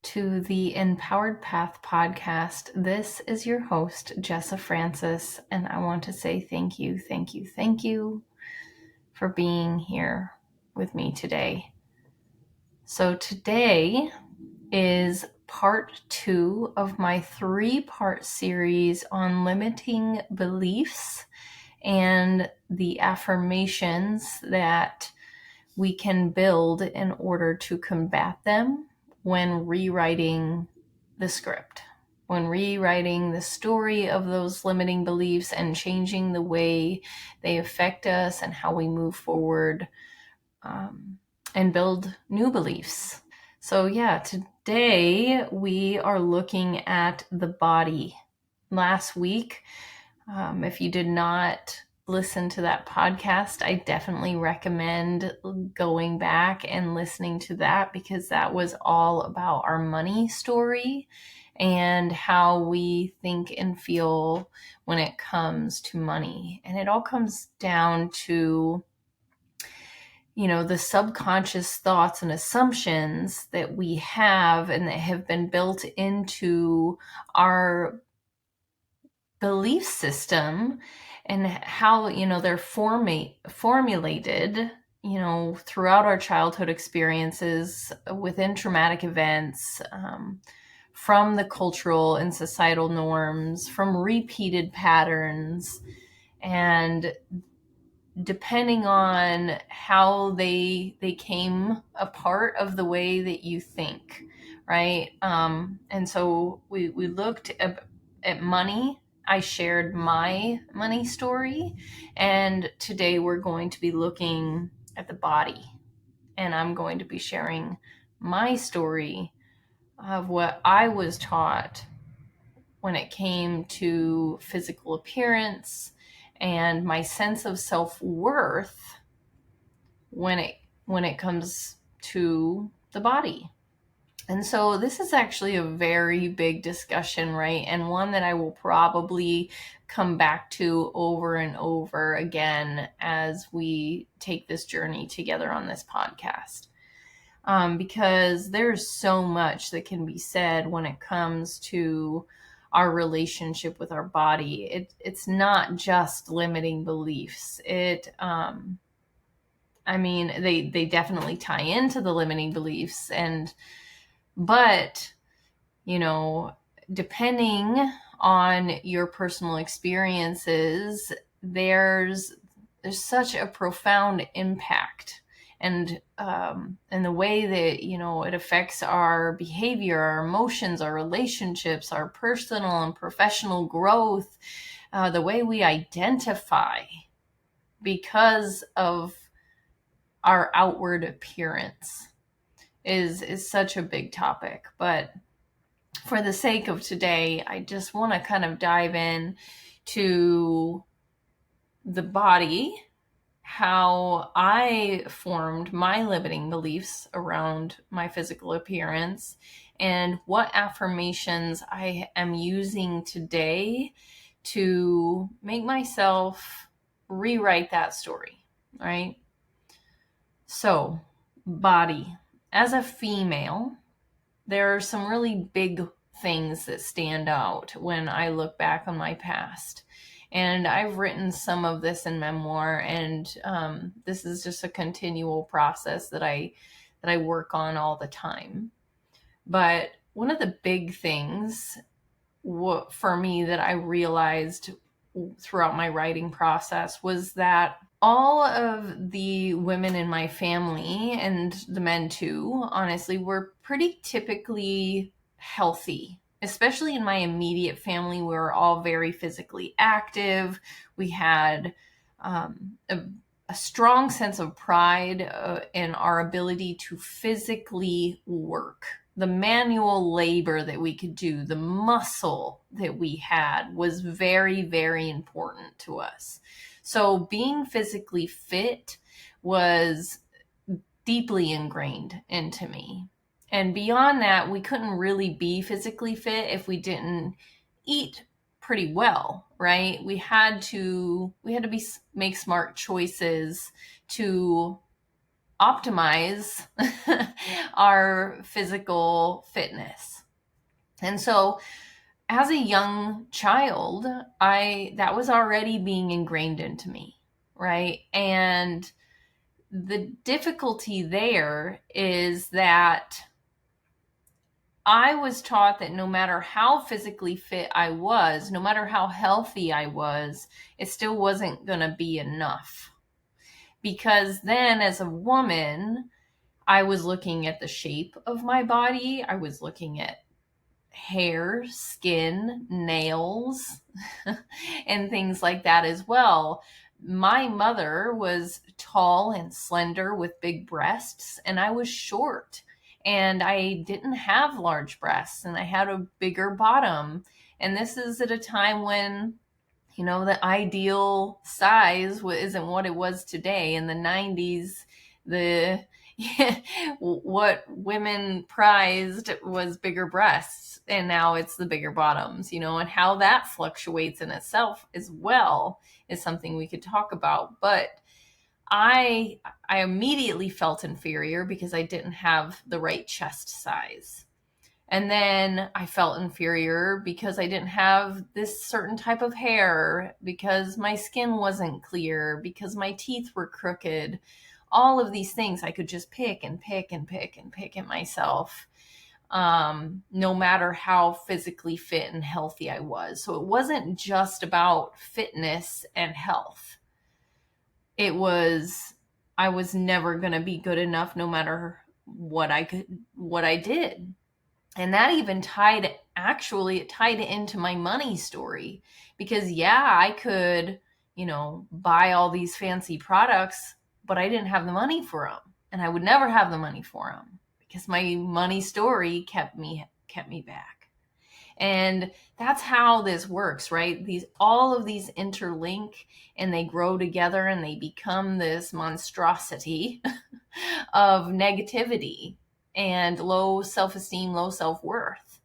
to the Empowered Path podcast. This is your host, Jessa Francis, and I want to say thank you for being here with me today. So today is part 2 of my 3-part series on limiting beliefs and the affirmations that we can build in order to combat them when rewriting the script, when rewriting the story of those limiting beliefs and changing the way they affect us and how we move forward and build new beliefs. So today we are looking at the body. Last week, if you did not listen to that podcast, I definitely recommend going back and listening to that, because that was all about our money story and how we think and feel when it comes to money. And it all comes down to, the subconscious thoughts and assumptions that we have and that have been built into our belief system, and how, they're formulated, throughout our childhood experiences, within traumatic events, from the cultural and societal norms, from repeated patterns, and depending on how they came a part of the way that you think, right? And so we looked at money. I shared my money story, and today we're going to be looking at the body, and I'm going to be sharing my story of what I was taught when it came to physical appearance and my sense of self-worth when it comes to the body. And so this is actually a very big discussion, right? And one that I will probably come back to over and over again as we take this journey together on this podcast. Because there's so much that can be said when it comes to our relationship with our body. It's not just limiting beliefs. They definitely tie into the limiting beliefs, but, depending on your personal experiences, there's such a profound impact, and the way that, it affects our behavior, our emotions, our relationships, our personal and professional growth, the way we identify because of our outward appearance is such a big topic. But for the sake of today, I just want to kind of dive in to the body, how I formed my limiting beliefs around my physical appearance, and what affirmations I am using today to make myself rewrite that story, right? So, body. As a female, there are some really big things that stand out when I look back on my past. And I've written some of this in memoir, and this is just a continual process that I work on all the time. But one of the big things for me that I realized throughout my writing process was that all of the women in my family, and the men too, honestly, were pretty typically healthy. Especially in my immediate family, we were all very physically active. We had a strong sense of pride in our ability to physically work. The manual labor that we could do, the muscle that we had, was very, very important to us. So being physically fit was deeply ingrained into me. And beyond that, we couldn't really be physically fit if we didn't eat pretty well, right? We had to make smart choices to optimize our physical fitness. And so as a young child, that was already being ingrained into me, right? And the difficulty there is that I was taught that no matter how physically fit I was, no matter how healthy I was, it still wasn't going to be enough. Because then as a woman, I was looking at the shape of my body. I was looking at hair, skin, nails, and things like that as well. My mother was tall and slender with big breasts, and I was short. And I didn't have large breasts, and I had a bigger bottom. And this is at a time when, the ideal size isn't what it was today. In the 90s, what women prized was bigger breasts, and now it's the bigger bottoms, and how that fluctuates in itself as well is something we could talk about. But I immediately felt inferior because I didn't have the right chest size. And then I felt inferior because I didn't have this certain type of hair, because my skin wasn't clear, because my teeth were crooked. All of these things I could just pick and pick and pick and pick at myself, no matter how physically fit and healthy I was. So it wasn't just about fitness and health. It was, I was never going to be good enough no matter what I did. And that even tied into my money story, because I could, buy all these fancy products, but I didn't have the money for them, and I would never have the money for them because my money story kept me back. And that's how this works, right? All of these interlink, and they grow together, and they become this monstrosity of negativity and low self-esteem, low self-worth,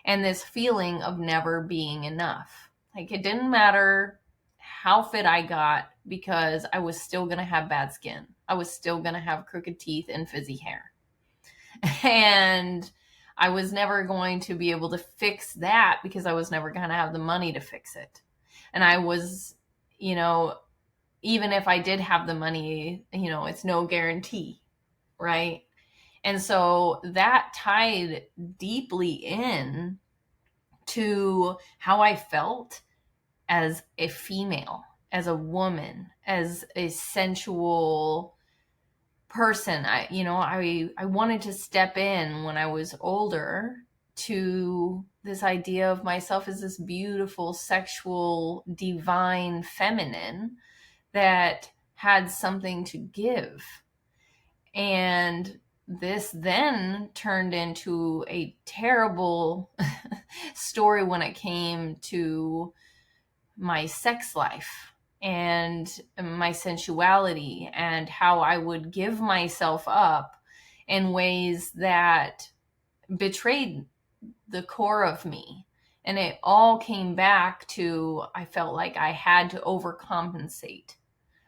and this feeling of never being enough. Like, it didn't matter how fit I got, because I was still going to have bad skin. I was still going to have crooked teeth and frizzy hair. And I was never going to be able to fix that because I was never going to have the money to fix it. And I was, even if I did have the money, it's no guarantee, right? And so that tied deeply in to how I felt as a female, as a woman, as a sensual person. I wanted to step in when I was older to this idea of myself as this beautiful, sexual, divine feminine that had something to give. And this then turned into a terrible story when it came to my sex life and my sensuality, and how I would give myself up in ways that betrayed the core of me. And it all came back to, I felt like I had to overcompensate.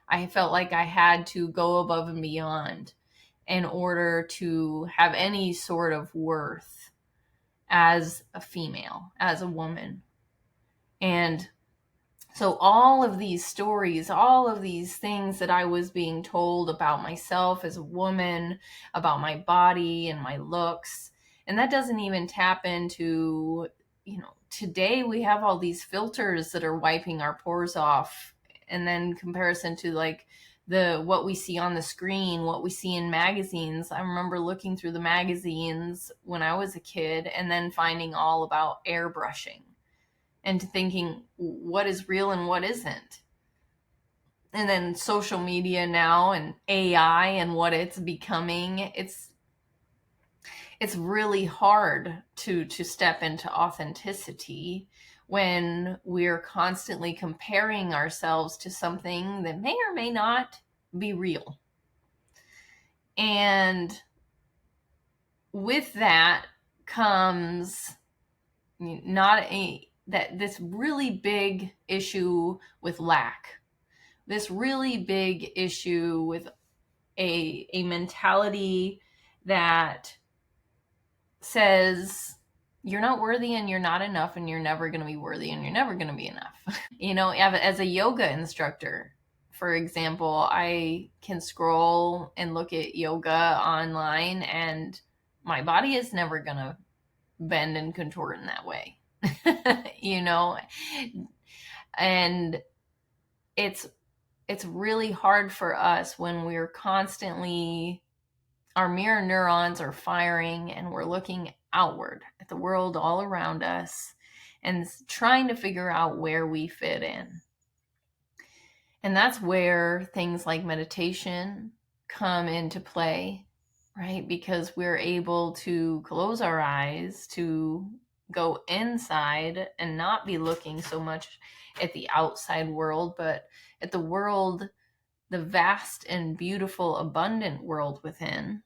I felt like I had to go above and beyond in order to have any sort of worth as a female, as a woman. And so all of these stories, all of these things that I was being told about myself as a woman, about my body and my looks, and that doesn't even tap into, today we have all these filters that are wiping our pores off, and then comparison to like what we see on the screen, what we see in magazines. I remember looking through the magazines when I was a kid and then finding all about airbrushing and thinking what is real and what isn't. And then social media now and AI and what it's becoming, it's really hard to step into authenticity when we're constantly comparing ourselves to something that may or may not be real. And with that comes this really big issue with lack, this really big issue with a mentality that says you're not worthy and you're not enough and you're never going to be worthy and you're never going to be enough. As a yoga instructor, for example, I can scroll and look at yoga online, and my body is never going to bend and contort in that way. you know and it's really hard for us when we're constantly, our mirror neurons are firing and we're looking outward at the world all around us and trying to figure out where we fit in. And that's where things like meditation come into play, right? Because we're able to close our eyes, to go inside and not be looking so much at the outside world, but at the world, the vast and beautiful, abundant world within,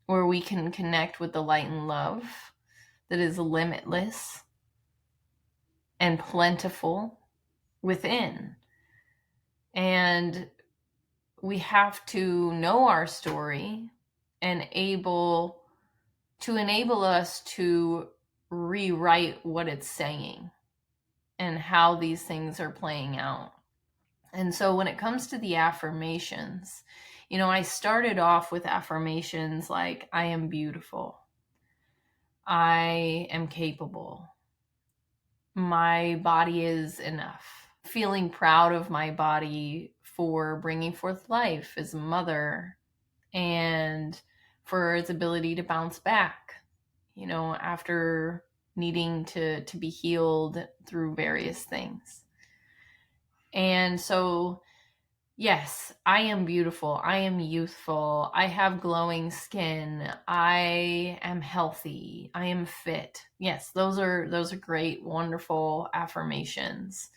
where we can connect with the light and love that is limitless and plentiful within. And we have to know our story and able to enable us to rewrite what it's saying and how these things are playing out. And so when it comes to the affirmations, I started off with affirmations like, I am beautiful, I am capable, my body is enough, feeling proud of my body for bringing forth life as a mother and for its ability to bounce back, after needing to be healed through various things. And so, yes, I am beautiful, I am youthful, I have glowing skin, I am healthy, I am fit. Yes, those are great, wonderful affirmations.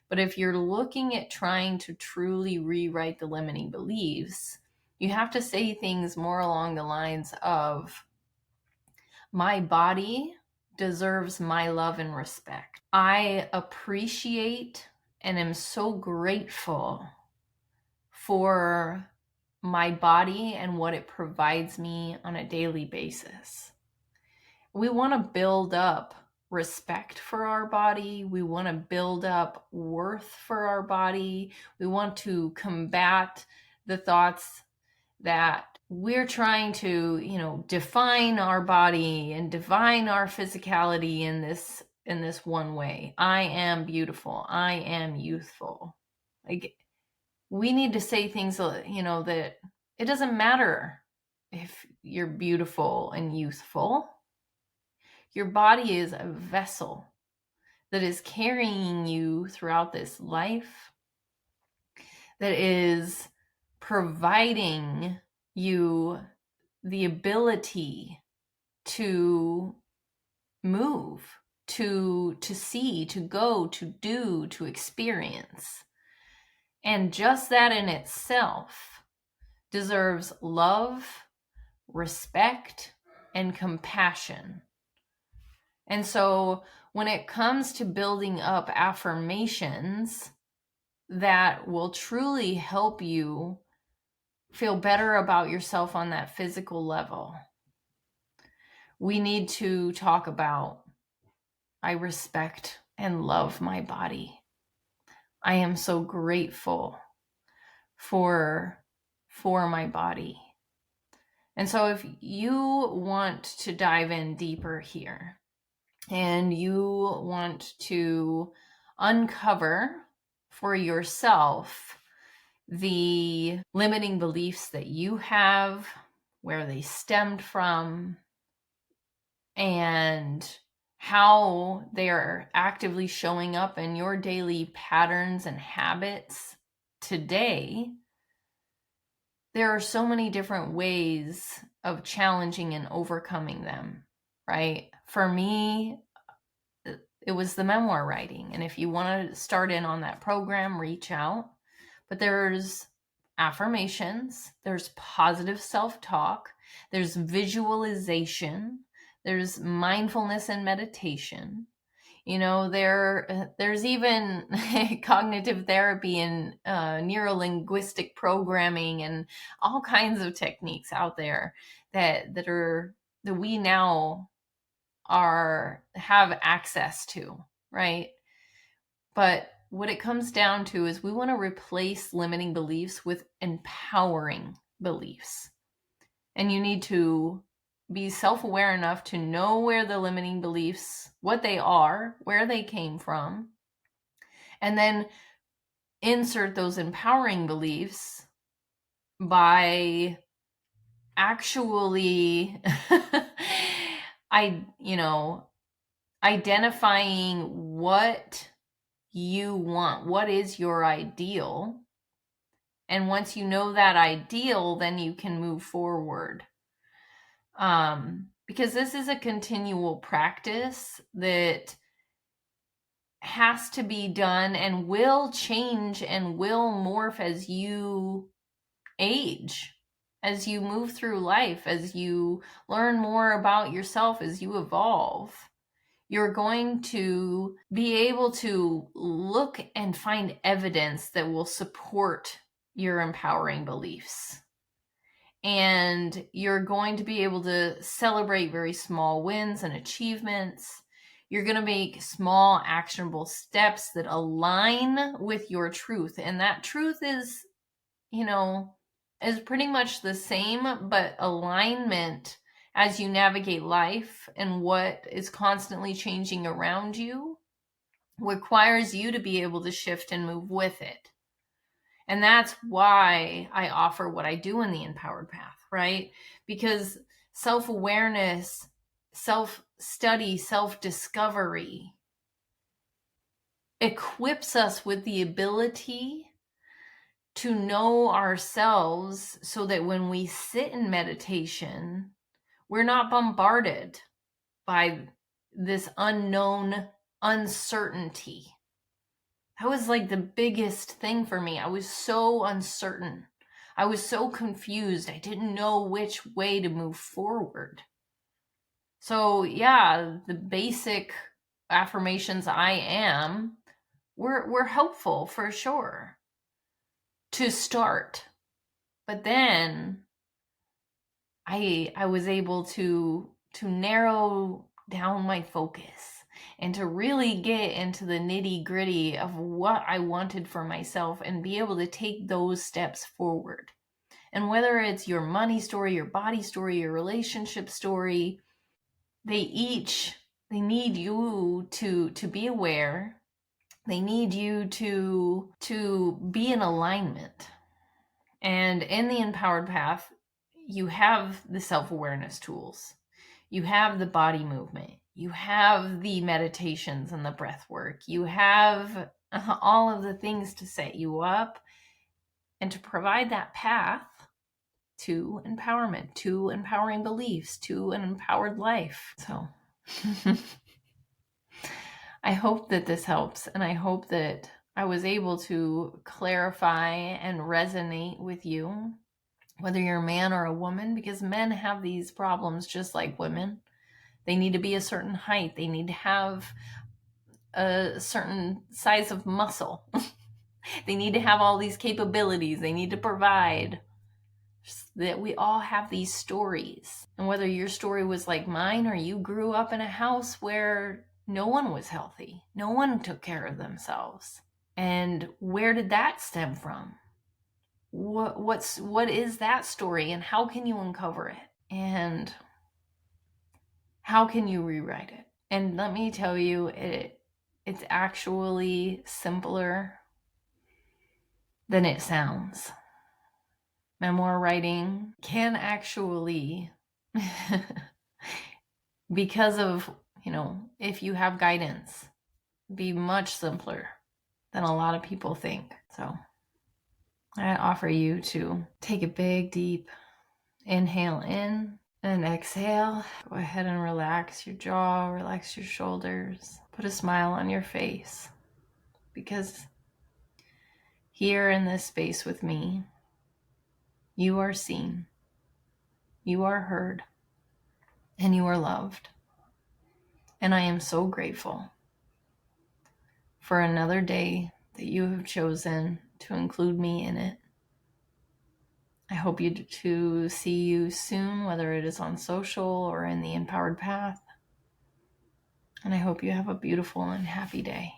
But if you're looking at trying to truly rewrite the limiting beliefs, you have to say things more along the lines of, my body deserves my love and respect. I appreciate and am so grateful for my body and what it provides me on a daily basis. We want to build up respect for our body. We want to build up worth for our body. We want to combat the thoughts that we're trying to, define our body and define our physicality in this one way. I am beautiful, I am youthful. Like, we need to say things, that it doesn't matter if you're beautiful and youthful. Your body is a vessel that is carrying you throughout this life, that is providing you the ability to move, to see, to go, to do, to experience. And just that in itself deserves love, respect, and compassion. And so when it comes to building up affirmations that will truly help you feel better about yourself on that physical level, we need to talk about, I respect and love my body. I am so grateful for my body. And so if you want to dive in deeper here and you want to uncover for yourself the limiting beliefs that you have, where they stemmed from, and how they are actively showing up in your daily patterns and habits today, there are so many different ways of challenging and overcoming them, right? For me, it was the memoir writing. And if you want to start in on that program, reach out. But there's affirmations, there's positive self-talk, there's visualization, there's mindfulness and meditation. There's even cognitive therapy and neuro-linguistic programming and all kinds of techniques out there that we now have access to, right? But what it comes down to is we want to replace limiting beliefs with empowering beliefs. And you need to be self-aware enough to know where the limiting beliefs, what they are, where they came from, and then insert those empowering beliefs by actually identifying what you want, what is your ideal. And once you know that ideal, then you can move forward. Because this is a continual practice that has to be done and will change and will morph as you age, as you move through life, as you learn more about yourself, as you evolve. You're going to be able to look and find evidence that will support your empowering beliefs. And you're going to be able to celebrate very small wins and achievements. You're going to make small actionable steps that align with your truth. And that truth is pretty much the same, but alignment as you navigate life and what is constantly changing around you requires you to be able to shift and move with it. And that's why I offer what I do in the Empowered Path, right? Because self-awareness, self-study, self-discovery equips us with the ability to know ourselves so that when we sit in meditation, we're not bombarded by this unknown uncertainty. That was like the biggest thing for me. I was so uncertain. I was so confused. I didn't know which way to move forward. So yeah, the basic affirmations I am were helpful for sure to start. But then I was able to narrow down my focus and to really get into the nitty-gritty of what I wanted for myself and be able to take those steps forward. And whether it's your money story, your body story, your relationship story, they need you to be aware. They need you to be in alignment. And in the Empowered Path, you have the self-awareness tools. You have the body movement. You have the meditations and the breath work. You have all of the things to set you up and to provide that path to empowerment, to empowering beliefs, to an empowered life. So I hope that this helps, and I hope that I was able to clarify and resonate with you, whether you're a man or a woman, because men have these problems just like women. They need to be a certain height. They need to have a certain size of muscle. They need to have all these capabilities. They need to provide. That we all have these stories. And whether your story was like mine or you grew up in a house where no one was healthy, no one took care of themselves. And where did that stem from? What is that story, and how can you uncover it? And how can you rewrite it? And let me tell you, it's actually simpler than it sounds. Memoir writing can actually, because of, if you have guidance, be much simpler than a lot of people think. So I offer you to take a big, deep inhale in and exhale. Go ahead and relax your jaw, relax your shoulders, put a smile on your face, because here in this space with me, you are seen, you are heard, and you are loved. And I am so grateful for another day that you have chosen to include me in it. I hope to see you soon, whether it is on social or in the Empowered Path. And I hope you have a beautiful and happy day.